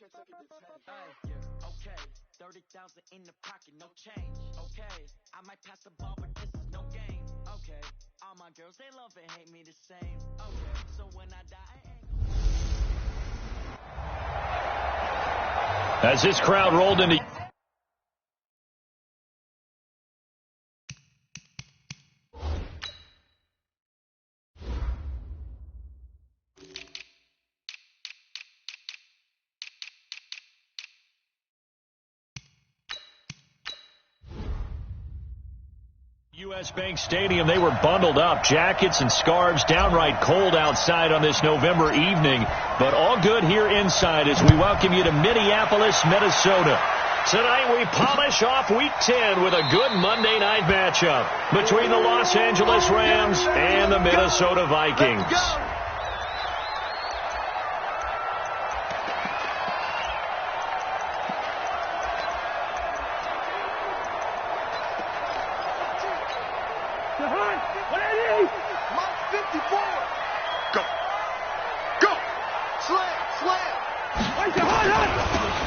Okay, 30,000 in the pocket, no change. Okay, I might pass the ball, but this is no game. Okay, all my girls, they love and hate me the same. Okay, so when I die, I ain't As this crowd rolled into U.S. Bank Stadium, they were bundled up, jackets and scarves, downright cold outside on this November evening, but all good here inside as we welcome you to Minneapolis, Minnesota. Tonight we polish off Week 10 with a good Monday night matchup between the Los Angeles Rams and the Minnesota Vikings.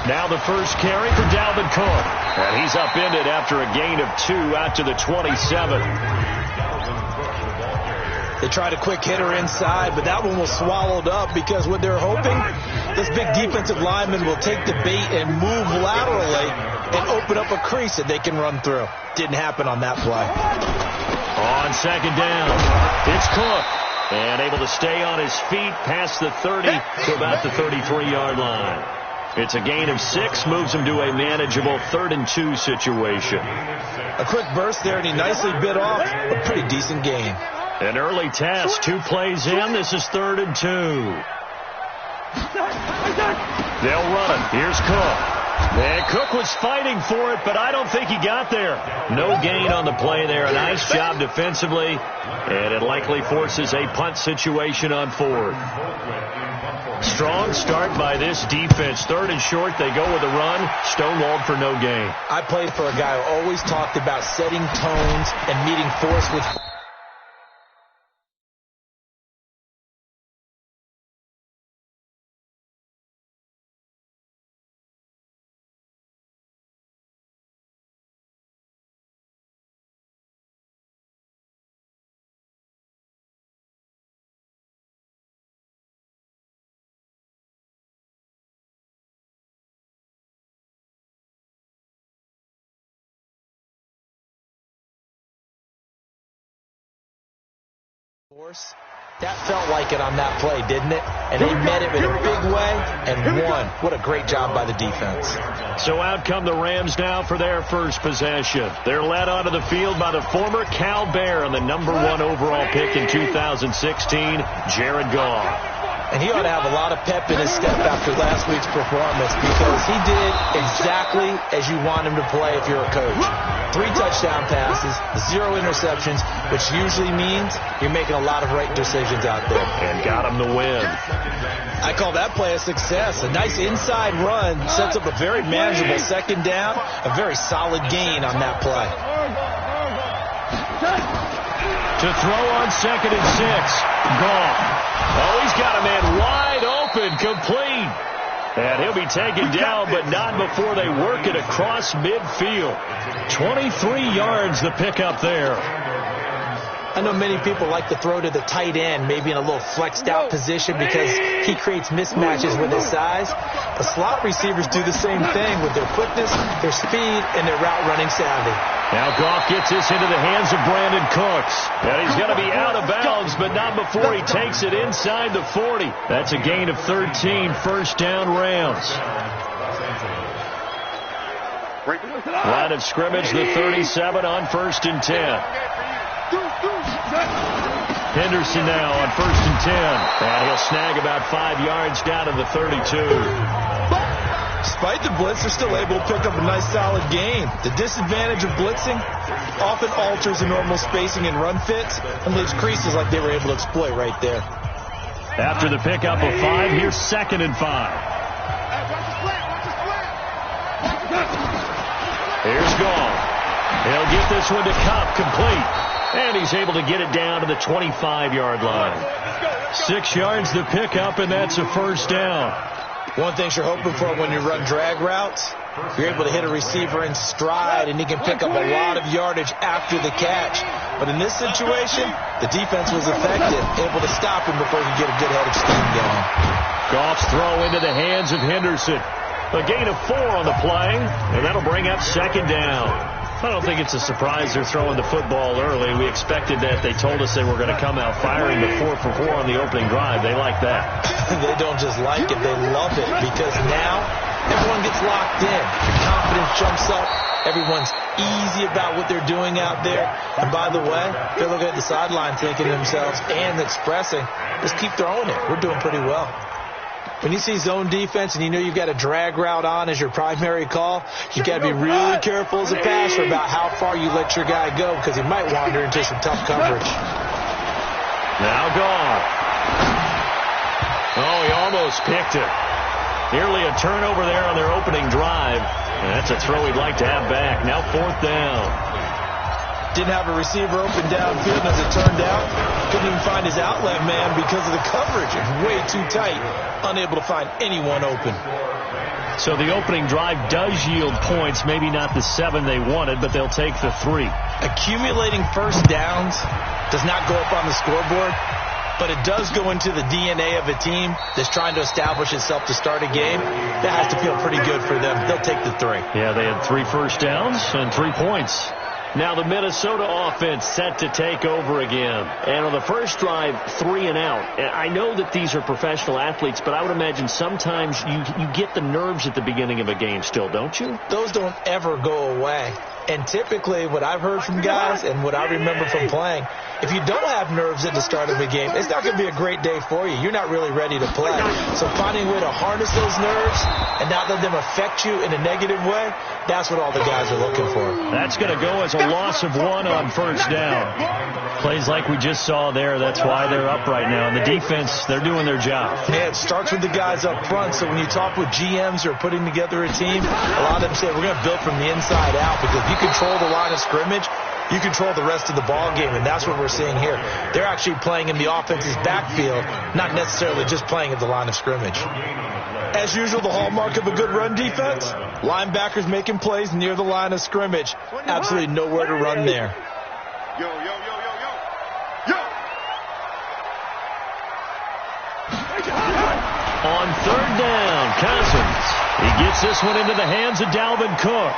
Now the first carry for Dalvin Cook. And he's upended after a gain of 2 out to the 27. They tried a quick hitter inside, but that one was swallowed up because what they're hoping, this big defensive lineman will take the bait and move laterally and open up a crease that they can run through. Didn't happen on that play. On second down, it's Cook. And able to stay on his feet past the 30 to about the 33-yard line. It's a gain of 6, moves him to a manageable 3rd and 2 situation. A quick burst there, and he nicely bit off a pretty decent gain. An early test, 2 plays in. This is 3rd and 2. They'll run it. Here's Cook. And Cook was fighting for it, but I don't think he got there. No gain on the play there. A nice job defensively, and it likely forces a punt situation on 4th. Strong start by this defense. 3rd and short, they go with a run. Stonewalled for no gain. I played for a guy who always talked about setting tones and meeting force with... That felt like it on that play, didn't it? And they met it in a big way and won. What a great job by the defense. So out come the Rams now for their first possession. They're led onto the field by the former Cal Bear and the number 1 overall pick in 2016, Jared Goff. And he ought to have a lot of pep in his step after last week's performance because he did exactly as you want him to play if you're a coach. 3 touchdown passes, 0 interceptions, which usually means you're making a lot of right decisions out there. And got him the win. I call that play a success. A nice inside run sets up a very manageable second down, a very solid gain on that play. To throw on 2nd and 6, Goff. Oh, he's got a man wide open, complete. And he'll be taken down, but not before they work it across midfield. 23 yards the pickup there. I know many people like to throw to the tight end, maybe in a little flexed out position because he creates mismatches with his size. The slot receivers do the same thing with their quickness, their speed, and their route running savvy. Now Goff gets this into the hands of Brandon Cooks. And he's going to be out of bounds, but not before he takes it inside the 40. That's a gain of 13, first down Rams. Line of scrimmage, the 37 on 1st and 10. Henderson now on 1st and 10. And he'll snag about 5 yards down to the 32. Despite the blitz, they're still able to pick up a nice solid gain. The disadvantage of blitzing often alters the normal spacing and run fits and leaves creases like they were able to exploit right there. After the pickup of 5, here's 2nd and 5. Here's Goff. He'll get this one to Kupp, complete. And he's able to get it down to the 25-yard line. 6 yards the pickup, and that's a first down. One thing you're hoping for when you run drag routes, you're able to hit a receiver in stride, and he can pick up a lot of yardage after the catch. But in this situation, the defense was effective, able to stop him before he could get a good head of steam going. Goff's throw into the hands of Henderson. A gain of 4 on the play, and that'll bring up second down. I don't think it's a surprise they're throwing the football early. We expected that. They told us they were going to come out firing the 4 for 4 on the opening drive. They like that. They don't just like it, they love it, because now everyone gets locked in. Your confidence jumps up. Everyone's easy about what they're doing out there. And by the way, they're looking at the sideline thinking to themselves and expressing, just keep throwing it. We're doing pretty well. When you see zone defense and you know you've got a drag route on as your primary call, you've got to be really careful as a passer about how far you let your guy go, because he might wander into some tough coverage. Now Goff. Oh, he almost picked it. Nearly a turnover there on their opening drive. And that's a throw he'd like to have back. Now 4th down. Didn't have a receiver open downfield, as it turned out. Couldn't even find his outlet man because of the coverage. It's way too tight. Unable to find anyone open. So the opening drive does yield points. Maybe not the 7 they wanted, but they'll take the 3. Accumulating first downs does not go up on the scoreboard, but it does go into the DNA of a team that's trying to establish itself to start a game. That has to feel pretty good for them. They'll take the 3. Yeah, they had 3 first downs and 3 points. Now the Minnesota offense set to take over again. And on the first drive, 3 and out. I know that these are professional athletes, but I would imagine sometimes you get the nerves at the beginning of a game still, don't you? Those don't ever go away. And typically what I've heard from guys and what I remember from playing, if you don't have nerves at the start of a game, it's not going to be a great day for you. You're not really ready to play. So finding a way to harness those nerves and not let them affect you in a negative way, that's what all the guys are looking for. That's going to go as a loss of 1 on first down. Plays like we just saw there, that's why they're up right now. And the defense, they're doing their job. Yeah, it starts with the guys up front. So when you talk with GMs who are putting together a team, a lot of them say we're going to build from the inside out, because if you control the line of scrimmage, you control the rest of the ball game, and that's what we're seeing here. They're actually playing in the offense's backfield, not necessarily just playing at the line of scrimmage. As usual, the hallmark of a good run defense, linebackers making plays near the line of scrimmage. Absolutely nowhere to run there. Yo. On 3rd down, Cousins. He gets this one into the hands of Dalvin Cook.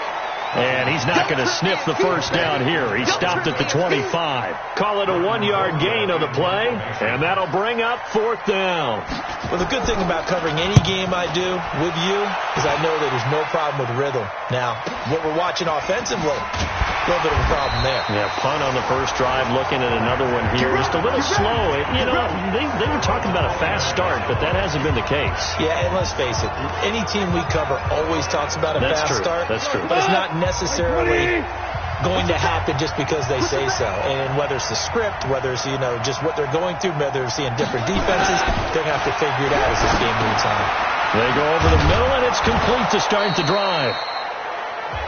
And he's not going to sniff the first down here. He stopped at the 25. Call it a 1-yard gain on the play, and that'll bring up 4th down. Well, the good thing about covering any game I do with you is I know that there's no problem with rhythm. Now, what we're watching offensively, a little bit of a problem there. Yeah, punt on the first drive, looking at another one here. Just a little slow. You know, they were talking about a fast start, but that hasn't been the case. Yeah, and let's face it, any team we cover always talks about a fast start. That's true. But it's not necessarily going to happen just because they say so. And whether it's the script, whether it's, just what they're going through, whether they're seeing different defenses, they're going to have to figure it out as this game moves on. They go over the middle, and it's complete to start the drive.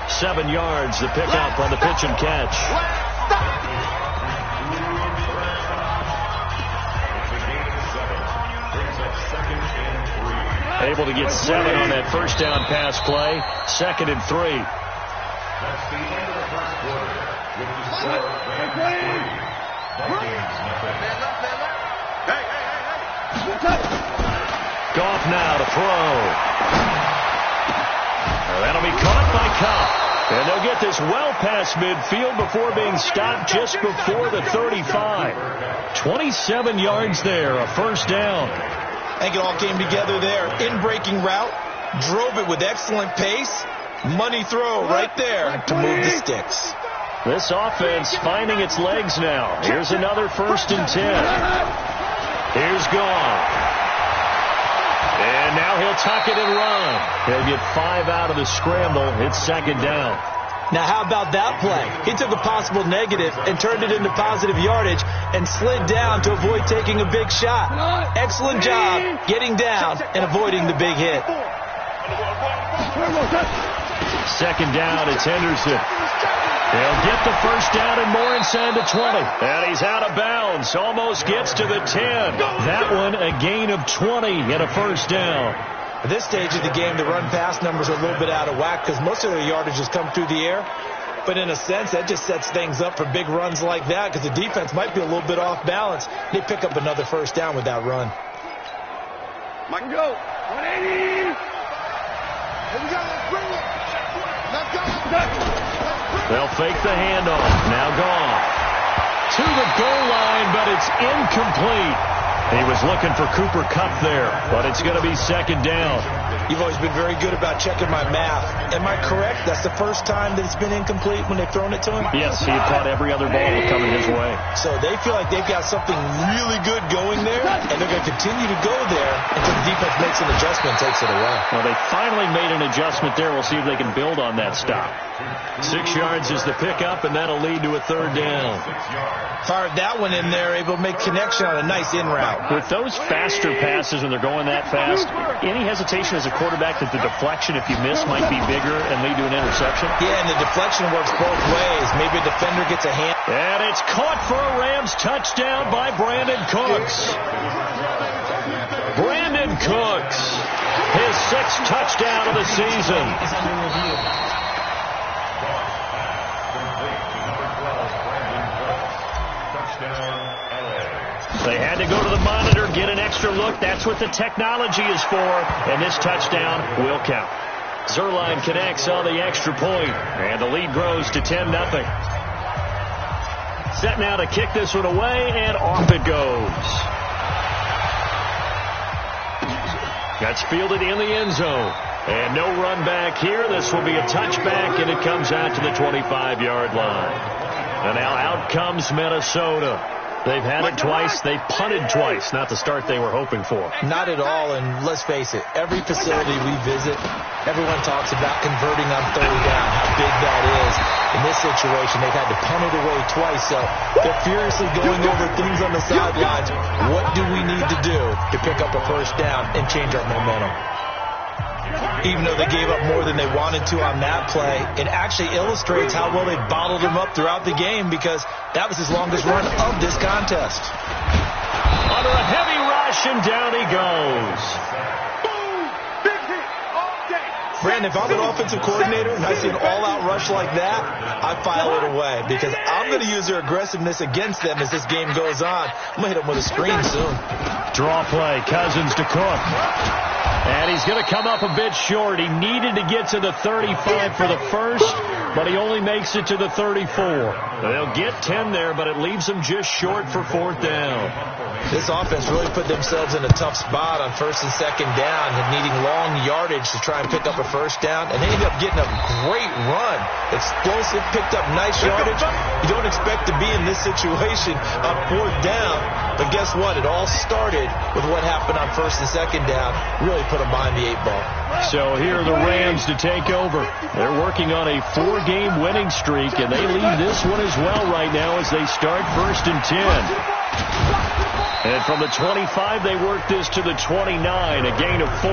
7 yards, the pickup on the pitch and catch. Able to get 7 on that first down pass play. 2nd and 3. That's the end of the first quarter. With the score, Vikings 3. Goff now to throw. That'll be caught by Cobb. And they'll get this well past midfield before being stopped just before the 35. 27 yards there, a first down. I think it all came together there. In-breaking route, drove it with excellent pace. Money throw right there to move the sticks. This offense finding its legs now. Here's another 1st and 10. Here's Goff. And now he'll tuck it and run. He'll get 5 out of the scramble. It's 2nd down. Now, how about that play? He took a possible negative and turned it into positive yardage and slid down to avoid taking a big shot. Excellent job getting down and avoiding the big hit. 2nd down, it's Henderson. They'll get the first down and more inside the 20. And he's out of bounds. Almost gets to the 10. That one a gain of 20 and a first down. At this stage of the game, the run-pass numbers are a little bit out of whack because most of their yardage has come through the air. But in a sense, that just sets things up for big runs like that because the defense might be a little bit off balance. They pick up another first down with that run. Mike, go. 180. Here we go. Let's bring it. Let's go. They'll fake the handoff. Now gone. To the goal line, but it's incomplete. He was looking for Cooper Kupp there, but it's going to be second down. You've always been very good about checking my math. Am I correct? That's the first time that it's been incomplete when they've thrown it to him? Yes, he had caught every other ball coming his way. So they feel like they've got something really good going there, and they're going to continue to go there until the defense makes an adjustment and takes it away. Well, they finally made an adjustment there. We'll see if they can build on that stop. 6 yards is the pickup, and that'll lead to a third down. Fired that one in there, able to make connection on a nice in route. With those faster passes when they're going that fast, any hesitation as a quarterback that the deflection, if you miss, might be bigger and lead to an interception? Yeah, and the deflection works both ways. Maybe a defender gets a hand. And it's caught for a Rams touchdown by Brandon Cooks. Brandon Cooks, his 6th touchdown of the season. They had to go to the monitor, get an extra look. That's what the technology is for, and this touchdown will count. Zerline connects on the extra point, and the lead grows to 10-0. Set now to kick this one away, and off it goes. That's fielded in the end zone. And no run back here. This will be a touchback, and it comes out to the 25-yard line. And now out comes Minnesota. They've had it twice. They've punted twice. Not the start they were hoping for. Not at all, and let's face it, every facility we visit, everyone talks about converting on third down, how big that is. In this situation, they've had to punt it away twice, so they're furiously going over things on the sidelines. What do we need to do to pick up a first down and change our momentum? Even though they gave up more than they wanted to on that play, it actually illustrates how well they bottled him up throughout the game because that was his longest run of this contest. Under a heavy rush, and down he goes. Brandon, if I'm an offensive coordinator and I see an all-out rush like that, I file it away because I'm going to use their aggressiveness against them as this game goes on. I'm going to hit them with a screen soon. Draw play, Cousins to Cook. And he's going to come up a bit short. He needed to get to the 35 for the first, but he only makes it to the 34. They'll get 10 there, but it leaves them just short for fourth down. This offense really put themselves in a tough spot on first and second down and needing long yardage to try and pick up a first down, and they ended up getting a great run. Explosive, picked up nice yardage. You don't expect to be in this situation on fourth down, but guess what? It all started with what happened on first and second down. Really put them behind the 8 ball. So here are the Rams to take over. They're working on a 4-game winning streak, and they lead this one as well right now as they start first and 10. And from the 25, they work this to the 29, a gain of 4.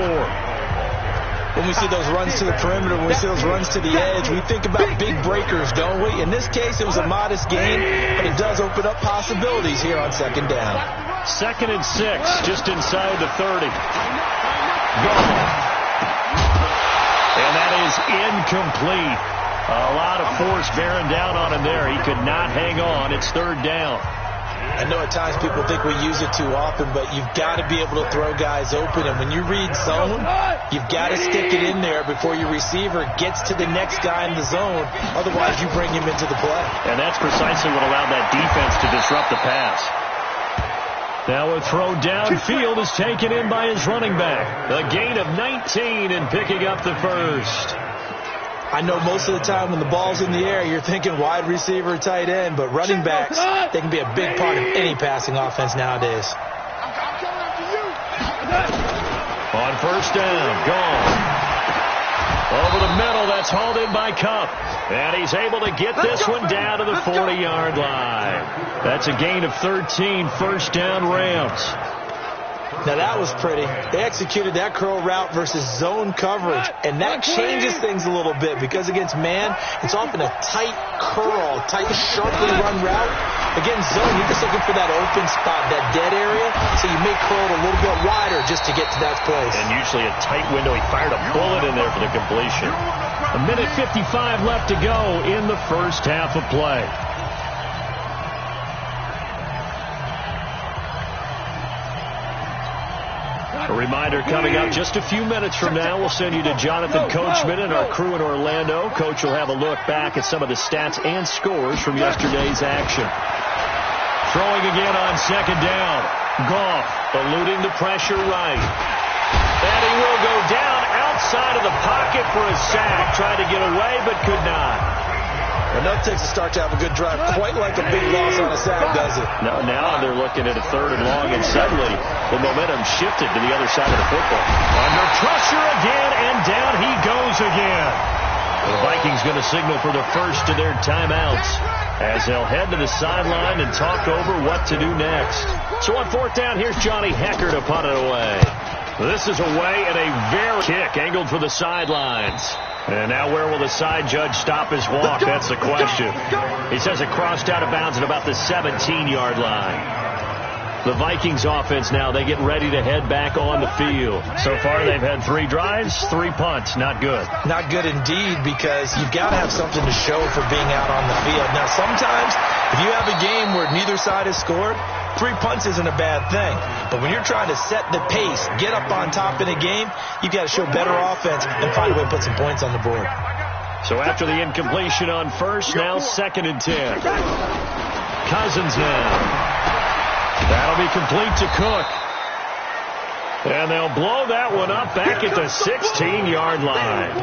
When we see those runs to the perimeter, when we see those runs to the edge, we think about big breakers, don't we? In this case, it was a modest gain, but it does open up possibilities here on second down. 2nd and 6, just inside the 30. Gone. And that is incomplete. A lot of force bearing down on him there. He could not hang on. It's third down. I know at times people think we use it too often, but you've got to be able to throw guys open. And when you read zone, you've got to stick it in there before your receiver gets to the next guy in the zone. Otherwise, you bring him into the play. And that's precisely what allowed that defense to disrupt the pass. Now a throw downfield is taken in by his running back. A gain of 19 and picking up the first. I know most of the time when the ball's in the air, you're thinking wide receiver, tight end, but running backs, they can be a big part of any passing offense nowadays. On first down, gone. Over the middle, that's hauled in by Kupp. And he's able to get this one down to the 40-yard line. That's a gain of 13, first down Rams. Now that was pretty. They executed that curl route versus zone coverage, and that changes things a little bit because against man, it's often a tight curl, tight, sharply run route. Against zone, you're just looking for that open spot, that dead area, so you may curl it a little bit wider just to get to that place. And usually a tight window. He fired a bullet in there for the completion. 1:55 left to go in the first half of play. A reminder coming up just a few minutes from now, we'll send you to Jonathan Coachman and our crew in Orlando. Coach will have a look back at some of the stats and scores from yesterday's action. Throwing again on second down. Goff eluding the pressure right. And he will go down outside of the pocket for a sack. Tried to get away but could not. Enough takes to start to have a good drive, quite like a big loss on a sack, does it? No, now they're looking at a 3rd and long, and suddenly the momentum shifted to the other side of the football. Under pressure again, and down he goes again. The Vikings going to signal for the first of their timeouts as they'll head to the sideline and talk over what to do next. So on 4th down, here's Johnny Hecker to punt it away. This is away and a very kick angled for the sidelines. And now where will the side judge stop his walk? That's the question. He says it crossed out of bounds at about the 17-yard line. The Vikings offense now, they get ready to head back on the field. So far they've had 3 drives, 3 punts. Not good. Not good indeed, because you've got to have something to show for being out on the field. Now sometimes if you have a game where neither side has scored, 3 punts isn't a bad thing. But when you're trying to set the pace, get up on top in a game, you've got to show better offense and find a way to put some points on the board. So after the incompletion on first, now 2nd and 10. Cousins now. That'll be complete to Cook. And they'll blow that one up back at the 16-yard line.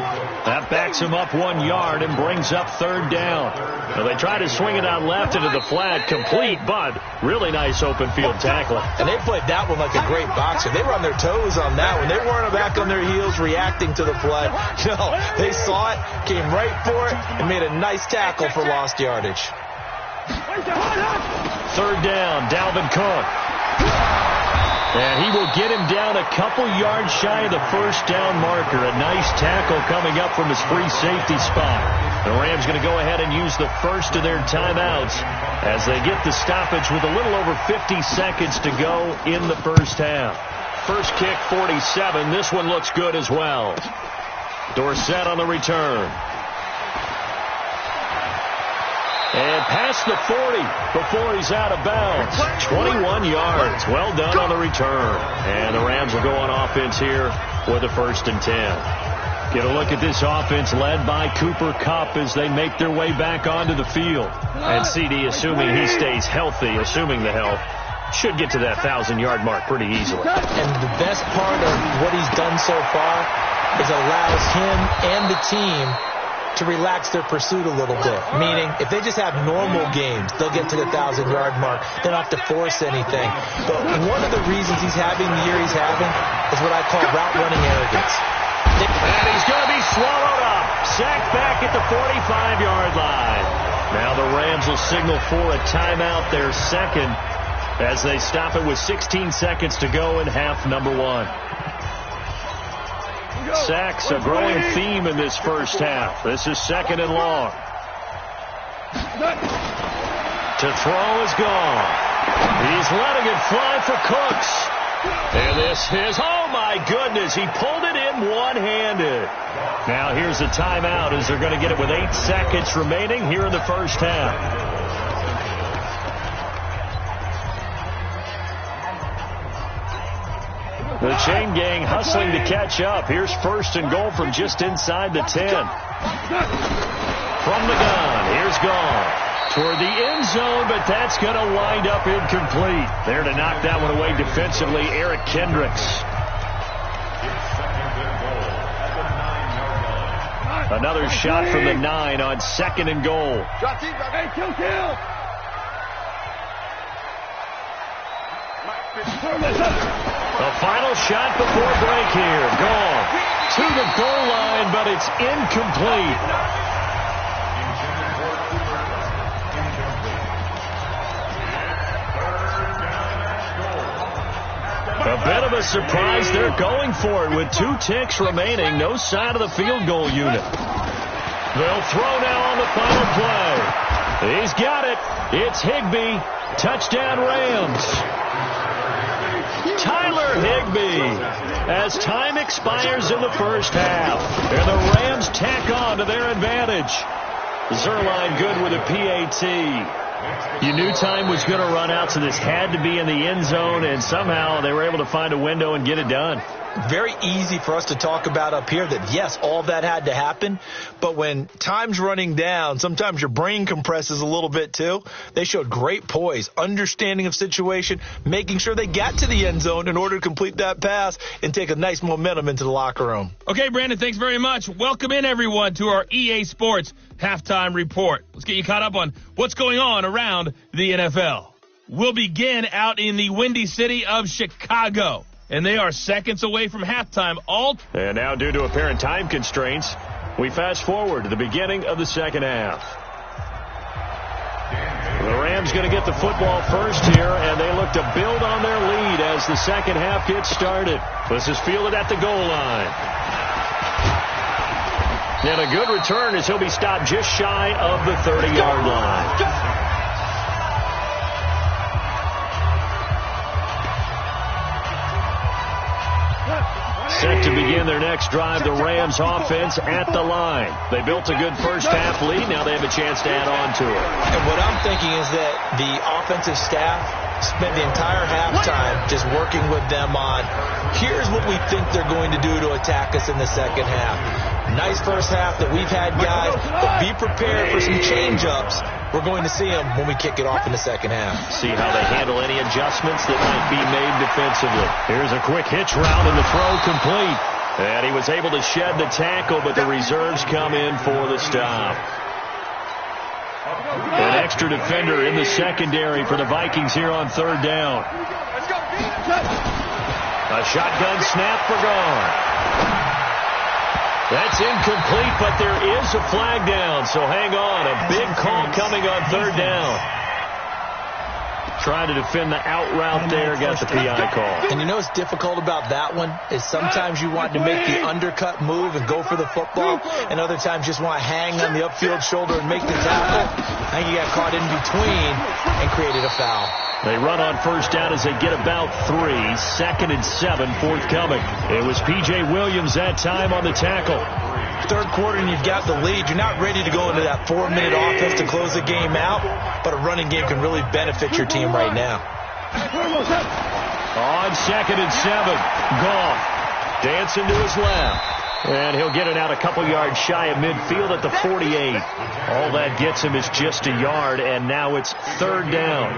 That backs him up 1 yard and brings up 3rd down. Now they try to swing it out left into the flat, complete, but really nice open field tackling. And they played that one like a great boxer. They were on their toes on that one. They weren't back on their heels reacting to the play. No, they saw it, came right for it, and made a nice tackle for lost yardage. 3rd down, Dalvin Cook. And he will get him down a couple yards shy of the first down marker. A nice tackle coming up from his free safety spot. The Rams going to go ahead and use the first of their timeouts as they get the stoppage with a little over 50 seconds to go in the first half. First kick, 47. This one looks good as well. Dorsett on the return. And past the 40 before he's out of bounds. 21 yards. Well done on the return. And the Rams will go on offense here with a 1st and 10. Get a look at this offense led by Cooper Kupp as they make their way back onto the field. And CD, assuming he stays healthy, assuming the health, should get to that 1,000-yard mark pretty easily. And the best part of what he's done so far is allows him and the team to relax their pursuit a little bit. Meaning, if they just have normal games, they'll get to the 1,000-yard mark. They don't have to force anything. But one of the reasons he's having the year he's having is what I call route running arrogance. And he's going to be swallowed up. Sacked back at the 45-yard line. Now the Rams will signal for a timeout, their 2nd, as they stop it with 16 seconds to go in half number 1. Sacks, a growing theme in this first half. This is 2nd and long. To throw is gone. He's letting it fly for Cooks. And this is, oh my goodness, he pulled it in one-handed. Now here's a timeout as they're going to get it with 8 seconds remaining here in the first half. The chain gang hustling to catch up. Here's 1st and goal from just inside the 10. From the gun, here's Gone. Toward the end zone, but that's going to wind up incomplete. There to knock that one away defensively, Eric Kendricks. Another shot from the 9 on 2nd and goal. Hey, kill. The final shot before break here. Gone to the goal line, but it's incomplete. The bit of a surprise. They're going for it with 2 ticks remaining. No sign of the field goal unit. They'll throw now on the final play. He's got it. It's Higbee. Touchdown Rams. Tyler Higbee. As time expires in the first half, and the Rams tack on to their advantage. Zerline good with a PAT. You knew time was going to run out, so this had to be in the end zone, and somehow they were able to find a window and get it done. Very easy for us to talk about up here that, yes, all that had to happen, but when time's running down, sometimes your brain compresses a little bit too. They showed great poise, understanding of situation, making sure they got to the end zone in order to complete that pass and take a nice momentum into the locker room. Okay, Brandon, thanks very much. Welcome in, everyone, to our EA Sports Halftime Report. Let's get you caught up on what's going on around the NFL. We'll begin out in the windy city of Chicago. And they are seconds away from halftime. And now, due to apparent time constraints, we fast forward to the beginning of the second half. The Rams going to get the football first here, and they look to build on their lead as the second half gets started. This is fielded at the goal line. And a good return as he'll be stopped just shy of the 30-yard line. Set to begin their next drive, the Rams offense at the line. They built a good first half lead. Now they have a chance to add on to it. And what I'm thinking is that the offensive staff spent the entire halftime just working with them on, here's what we think they're going to do to attack us in the second half. Nice first half that we've had, guys, but be prepared for some change-ups. We're going to see them when we kick it off in the second half. See how they handle any adjustments that might be made defensively. Here's a quick hitch route and the throw complete. And he was able to shed the tackle, but the reserves come in for the stop. An extra defender in the secondary for the Vikings here on third down. A shotgun snap for Gone. That's incomplete, but there is a flag down, so hang on. A big call coming on third down. Trying to defend the out route there, got the PI call. And you know what's difficult about that one is sometimes you want to make the undercut move and go for the football, and other times just want to hang on the upfield shoulder and make the tackle. I think he got caught in between and created a foul. They run on first down as they get about 3. 2nd and 7 forthcoming. It was P.J. Williams that time on the tackle. Third quarter and you've got the lead. You're not ready to go into that 4-minute offense to close the game out, but a running game can really benefit your team right now. On 2nd and 7, Goff dancing to his left. And he'll get it out a couple yards shy of midfield at the 48. All that gets him is just a yard, and now it's third down.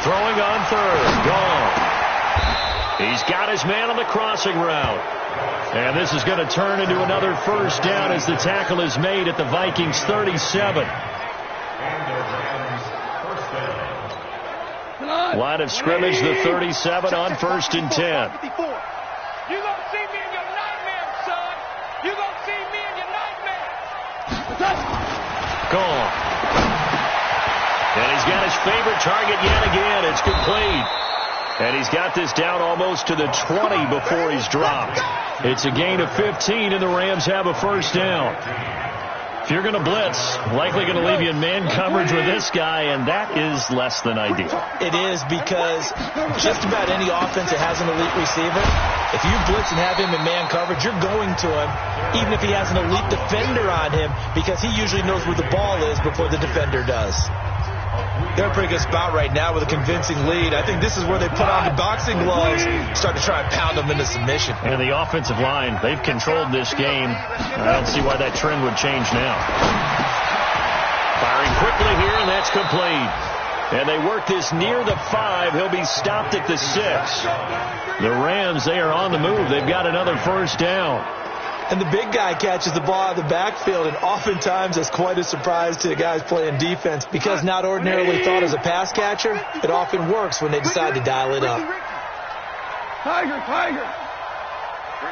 Throwing on third. Gone. He's got his man on the crossing route. And this is going to turn into another first down as the tackle is made at the Vikings 37. Line of scrimmage, the 37 on 1st and 10. You're going to see me in your nightmare, son. You're going to see me in your nightmare. Gone. And he's got his favorite target yet again. It's complete. And he's got this down almost to the 20 before he's dropped. It's a gain of 15, and the Rams have a first down. If you're going to blitz, likely going to leave you in man coverage with this guy, and that is less than ideal. It is, because just about any offense that has an elite receiver, if you blitz and have him in man coverage, you're going to him, even if he has an elite defender on him, because he usually knows where the ball is before the defender does. They're in a pretty good spot right now with a convincing lead. I think this is where they put on the boxing gloves, start to try and pound them into submission. And the offensive line, they've controlled this game. I don't see why that trend would change now. Firing quickly here, and that's complete. And they work this near the 5. He'll be stopped at the 6. The Rams, they are on the move. They've got another first down. And the big guy catches the ball out of the backfield, and oftentimes it's quite a surprise to the guys playing defense, because not ordinarily thought as a pass catcher, it often works when they decide to dial it up. Tiger. Right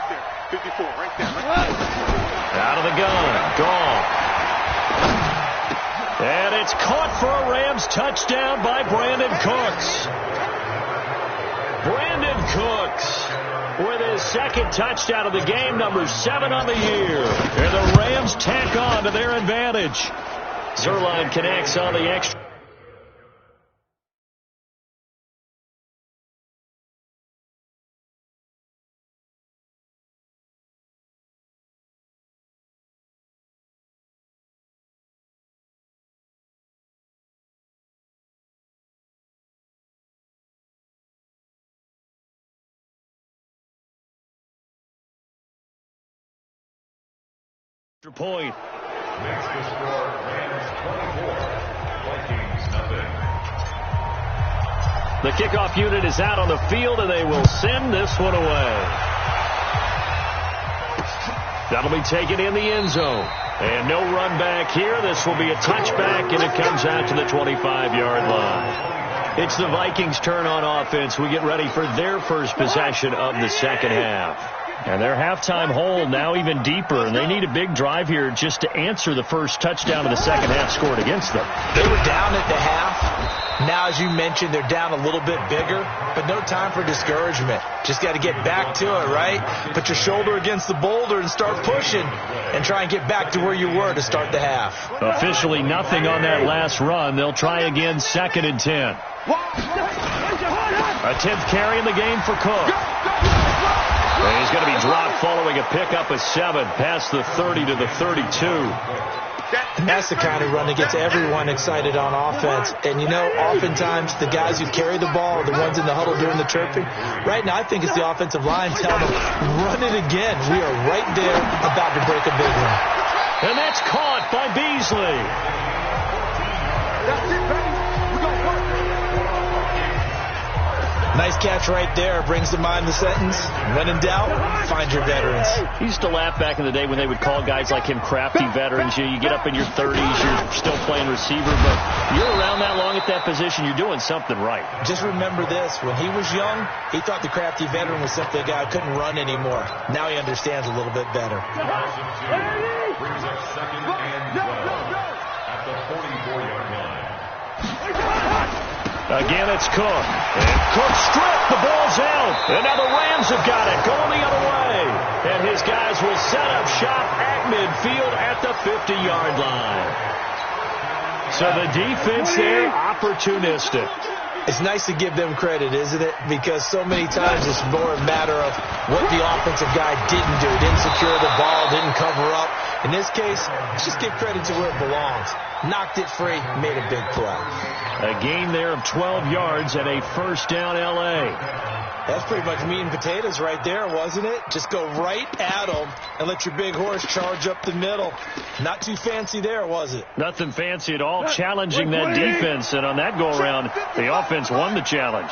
there. 54, right there. Out of the gun. Gone. And it's caught for a Rams touchdown by Brandon Cooks. Brandon Cooks with his second touchdown of the game, number 7 on the year. And the Rams tack on to their advantage. Zerline connects on the extra point. Next to score, Rams 24, Vikings nothing. The kickoff unit is out on the field, and they will send this one away. That'll be taken in the end zone. And no run back here. This will be a touchback, and it comes out to the 25-yard line. It's the Vikings' turn on offense. We get ready for their first possession of the second half. And their halftime hole now even deeper, and they need a big drive here just to answer the first touchdown of the second half scored against them. They were down at the half. Now, as you mentioned, they're down a little bit bigger, but no time for discouragement. Just got to get back to it, right? Put your shoulder against the boulder and start pushing and try and get back to where you were to start the half. Officially nothing on that last run. They'll try again, 2nd and 10. A 10th carry in the game for Cook. And he's going to be dropped following a pickup of 7 past the 30 to the 32. And that's the kind of run that gets everyone excited on offense. And, you know, oftentimes the guys who carry the ball are the ones in the huddle doing the chirping. Right now, I think it's the offensive line telling them, run it again. We are right there about to break a big one. And that's caught by Beasley. That's it, baby. We gon' work. Nice catch right there. Brings to mind the sentence, when in doubt, find your veterans. He used to laugh back in the day when they would call guys like him crafty veterans. You get up in your 30s, you're still playing receiver, but you're around that long at that position, you're doing something right. Just remember this. When he was young, he thought the crafty veteran was simply a guy who couldn't run anymore. Now he understands a little bit better. Brings up 2nd and 12 at the 44-yard line. Again, it's Cook. And Cook stripped. The ball's out. And now the Rams have got it. Going the other way. And his guys will set up shop at midfield at the 50-yard line. So the defense there, opportunistic. It's nice to give them credit, isn't it? Because so many times it's more a matter of what the offensive guy didn't do. Didn't secure the ball, didn't cover up. In this case, just give credit to where it belongs. Knocked it free, made a big play. A gain there of 12 yards and a first down L.A. That's pretty much meat and potatoes right there, wasn't it? Just go right at them and let your big horse charge up the middle. Not too fancy there, was it? Nothing fancy at all, challenging that defense. And on that go-around, the offense won the challenge.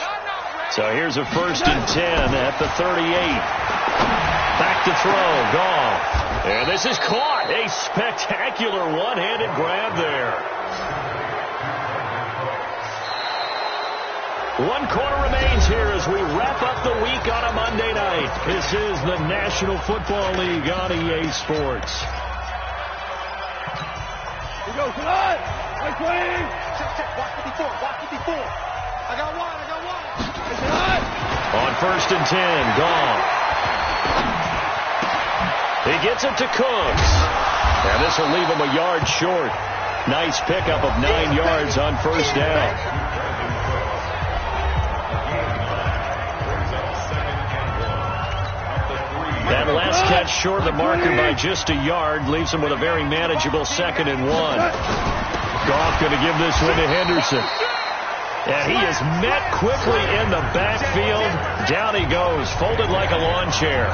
So here's a 1st and 10 at the 38. Back to throw, Goff. And this is caught. A spectacular one-handed grab there. 1 quarter remains here as we wrap up the week on a Monday night. This is the National Football League on EA Sports. Here goes tonight. Right swing. Check. Watch 54. Watch 54. I got one. On 1st and 10, Goff. He gets it to Cooks. And this will leave him a yard short. Nice pickup of 9 yards on 1st down. That last catch short of the marker by just a yard leaves him with a very manageable 2nd and 1. Goff going to give this one to Henderson. And he is met quickly in the backfield. Down he goes, folded like a lawn chair.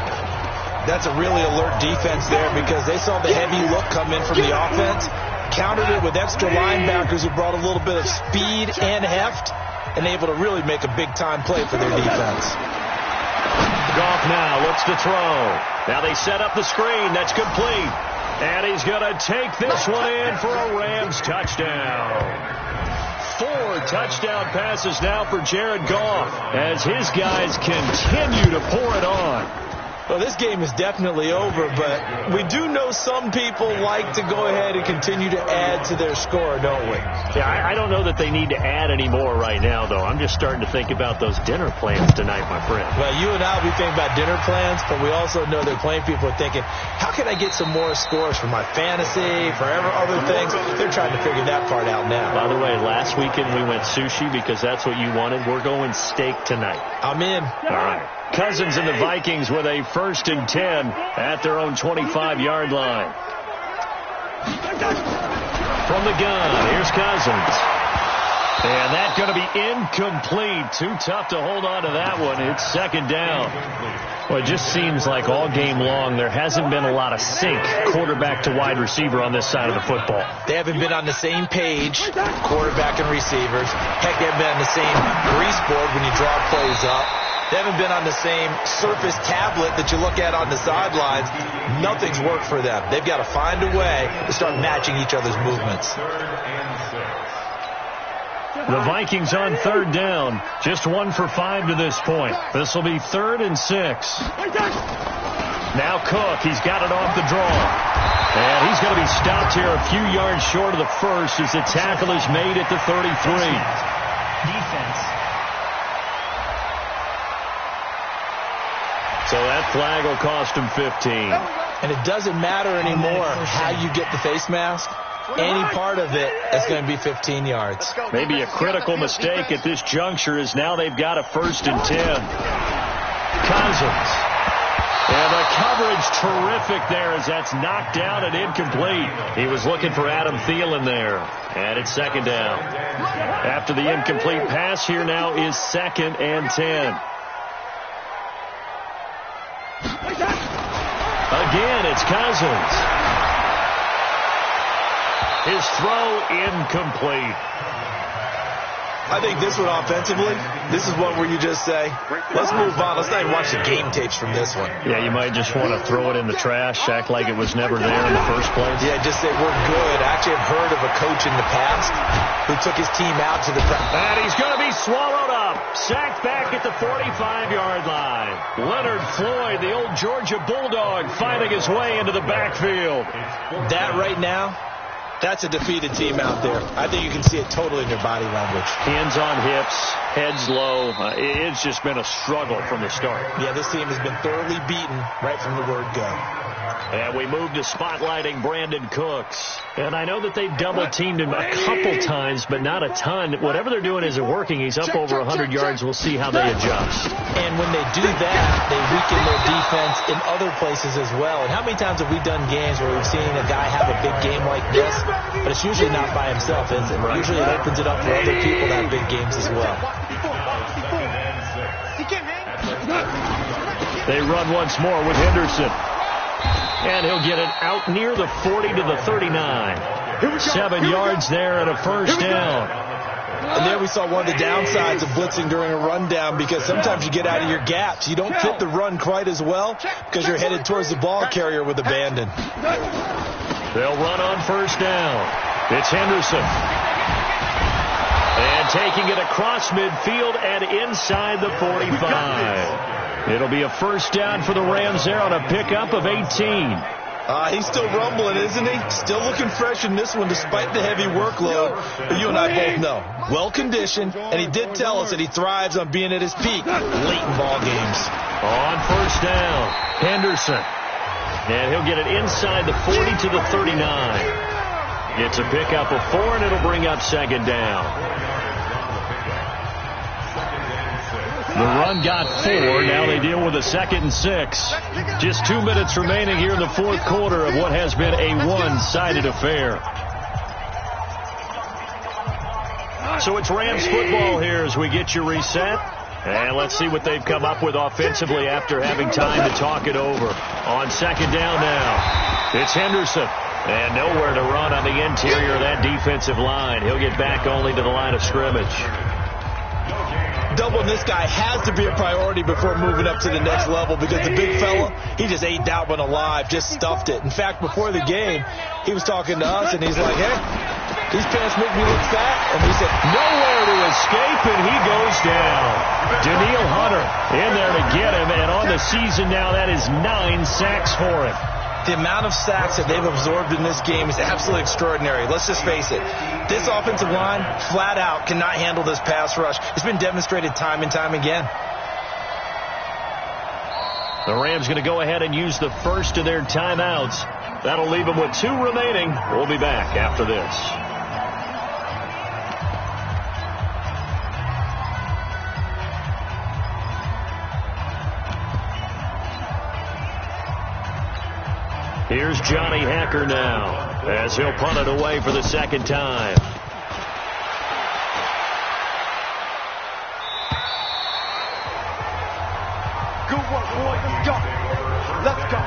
That's a really alert defense there because they saw the heavy look come in from the offense, countered it with extra linebackers who brought a little bit of speed and heft, and able to really make a big-time play for their defense. Goff now looks to throw. Now they set up the screen. That's complete. And he's going to take this one in for a Rams touchdown. 4 touchdown passes now for Jared Goff as his guys continue to pour it on. Well, this game is definitely over, but we do know some people like to go ahead and continue to add to their score, don't we? Yeah, I don't know that they need to add any more right now, though. I'm just starting to think about those dinner plans tonight, my friend. Well, you and I will be thinking about dinner plans, but we also know that plenty of people are thinking, how can I get some more scores for my fantasy, for other things? They're trying to figure that part out now. By the way, last weekend we went sushi because that's what you wanted. We're going steak tonight. I'm in. All right. Cousins and the Vikings with a 1st and 10 at their own 25-yard line. From the gun, here's Cousins. And that's going to be incomplete. Too tough to hold on to that one. It's 2nd down. Well, it just seems like all game long there hasn't been a lot of sync quarterback to wide receiver on this side of the football. They haven't been on the same page, quarterback and receivers. Heck, they haven't been on the same grease board when you draw plays up. They haven't been on the same Surface tablet that you look at on the sidelines. Nothing's worked for them. They've got to find a way to start matching each other's movements. The Vikings on 3rd down. Just 1 for 5 to this point. This will be 3rd and 6. Now Cook. He's got it off the draw. And he's going to be stopped here a few yards short of the first as the tackle is made at the 33. Defense. So that flag will cost him 15. And it doesn't matter anymore how you get the face mask. Any part of it is going to be 15 yards. Maybe a critical mistake at this juncture is now they've got a 1st and 10. Cousins. And the coverage terrific there as that's knocked down and incomplete. He was looking for Adam Thielen there. And it's 2nd down. After the incomplete pass, here now is 2nd and 10. Again, it's Cousins. His throw incomplete. I think this one offensively, this is one where you just say, let's move on. Let's not even watch the game tapes from this one. Yeah, you might just want to throw it in the trash, act like it was never there in the first place. Yeah, just say we're good. I actually have heard of a coach in the past who took his team out to the practice. And he's going to be swallowed up. Sacked back at the 45-yard line. Leonard Floyd, the old Georgia Bulldog, finding his way into the backfield. That right now, that's a defeated team out there. I think you can see it totally in their body language. Hands on hips, heads low. It's just been a struggle from the start. Yeah, this team has been thoroughly beaten right from the word go. And we move to spotlighting Brandon Cooks. And I know that they've double-teamed him a couple times, but not a ton. Whatever they're doing isn't working. He's up over 100 yards. We'll see how they adjust. And when they do that, they weaken their defense in other places as well. And how many times have we done games where we've seen a guy have a big game like this, but it's usually not by himself, is it? Right. Usually it opens it up for other people to have big games as well. They run once more with Henderson. And he'll get it out near the 40 to the 39. 7 yards there and a 1st down. And there we saw one of the downsides of blitzing during a rundown, because sometimes you get out of your gaps. You don't fit the run quite as well because you're headed towards the ball carrier with abandon. They'll run on 1st down. It's Henderson. And taking it across midfield and inside the 45. It'll be a 1st down for the Rams there on a pickup of 18. He's still rumbling, isn't he? Still looking fresh in this one despite the heavy workload. But you and I both know, well-conditioned, and he did tell us that he thrives on being at his peak late in ball games. On 1st down, Henderson. And he'll get it inside the 40 to the 39. It's a pickup of 4, and it'll bring up 2nd down. The run got 4. Now they deal with a 2nd and 6. Just 2 minutes remaining here in the 4th quarter of what has been a one-sided affair. So it's Rams football here as we get you reset. And let's see what they've come up with offensively after having time to talk it over. On 2nd down now, it's Henderson. And nowhere to run on the interior of that defensive line. He'll get back only to the line of scrimmage. Doubling this guy has to be a priority before moving up to the next level, because the big fella, he just ate that one alive, just stuffed it. In fact, before the game, he was talking to us, and he's like, hey, These pants make me look fat. And we said, nowhere to escape, and he goes down. Daniil Hunter in there to get him, and on the season now, that is 9 sacks for him. the amount of sacks that they've absorbed in this game is absolutely extraordinary. Let's just face it. This offensive line, flat out, cannot handle this pass rush. It's been demonstrated time and time again. The Rams going to go ahead and use the first of their timeouts. That'll leave them with 2 remaining. We'll be back after this. Here's Johnny Hacker now as he'll punt it away for the second time. Good work, boys. Let's go. Let's go.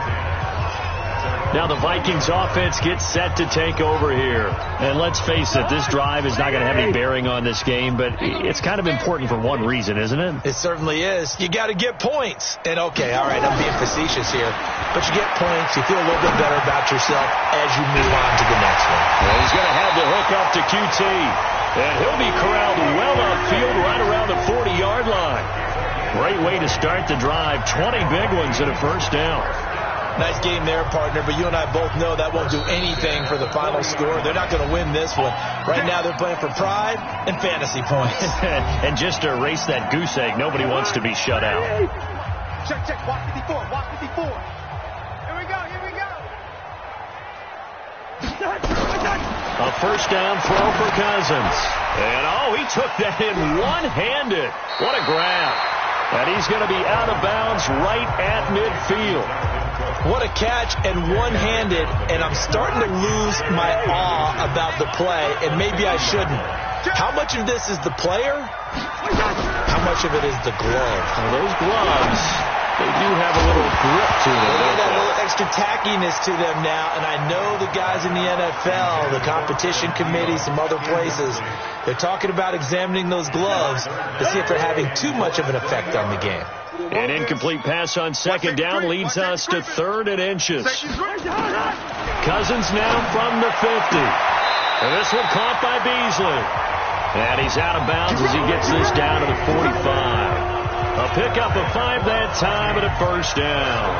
Now the Vikings offense gets set to take over here. And let's face it, this drive is not going to have any bearing on this game, but it's kind of important for one reason, isn't it? It certainly is. You got to get points. And okay, all right, I'm being facetious here. But you get points, you feel a little bit better about yourself as you move on to the next one. Well, he's going to have the hook up to QT. And he'll be corralled well upfield right around the 40-yard line. Great way to start the drive. 20 big ones and a first down. Nice game there, partner, but you and I both know that won't do anything for the final score. They're not going to win this one. Right now they're playing for pride and fantasy points. And just to erase that goose egg, nobody wants to be shut out. Check, check. Watch 54. Watch 54. Here we go. Here we go. A first down throw for Cousins. And, oh, he took that in one-handed. What a grab. And he's going to be out of bounds right at midfield. What a catch and one-handed, and I'm starting to lose my awe about the play, and maybe I shouldn't. How much of this is the player? How much of it is the glove? Well, those gloves, they do have a little grip to them. They got a little extra tackiness to them now, and I know the guys in the NFL, the competition committee, some other places, they're talking about examining those gloves to see if they're having too much of an effect on the game. An incomplete pass on second down leads us to 3rd and inches. Cousins now from the 50. And this one caught by Beasley. And he's out of bounds as he gets this down to the 45. A pickup of 5 that time and a first down.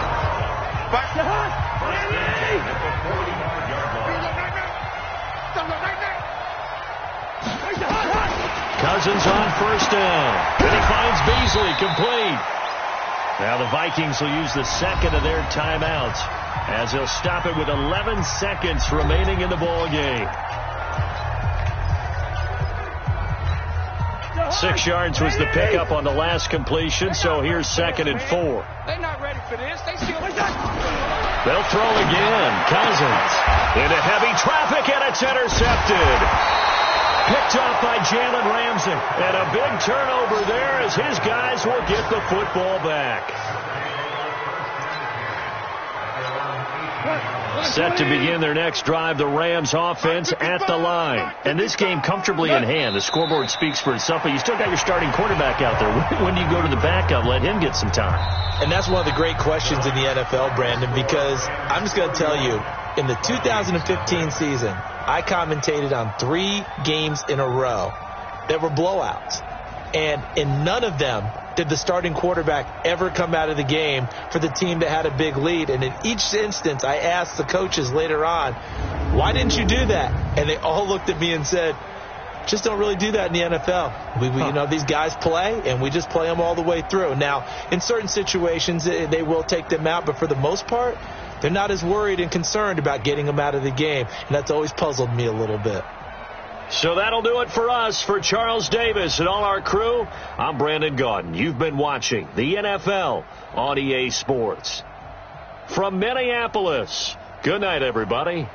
Cousins on first down. And he finds Beasley complete. Now the Vikings will use the second of their timeouts as they'll stop it with 11 seconds remaining in the ball game. 6 yards was the pickup on the last completion, so here's 2nd and 4. They're not ready for this. They still. They'll throw again. Cousins into heavy traffic, and it's intercepted. Picked off by Jalen Ramsey. And a big turnover there as his guys will get the football back. Set to begin their next drive, the Rams offense at the line. And this game comfortably in hand. The scoreboard speaks for itself, but you still got your starting quarterback out there. When do you go to the backup? Let him get some time. And that's one of the great questions in the NFL, Brandon, because I'm just going to tell you, in the 2015 season, I commentated on 3 games in a row that were blowouts. And in none of them did the starting quarterback ever come out of the game for the team that had a big lead. And in each instance, I asked the coaches later on, why didn't you do that? And they all looked at me and said, just don't really do that in the NFL. You know, these guys play, and we just play them all the way through. Now, in certain situations, they will take them out, but for the most part, they're not as worried and concerned about getting them out of the game, and that's always puzzled me a little bit. So that'll do it for us. For Charles Davis and all our crew, I'm Brandon Gaudin. You've been watching the NFL on EA Sports. From Minneapolis, good night, everybody.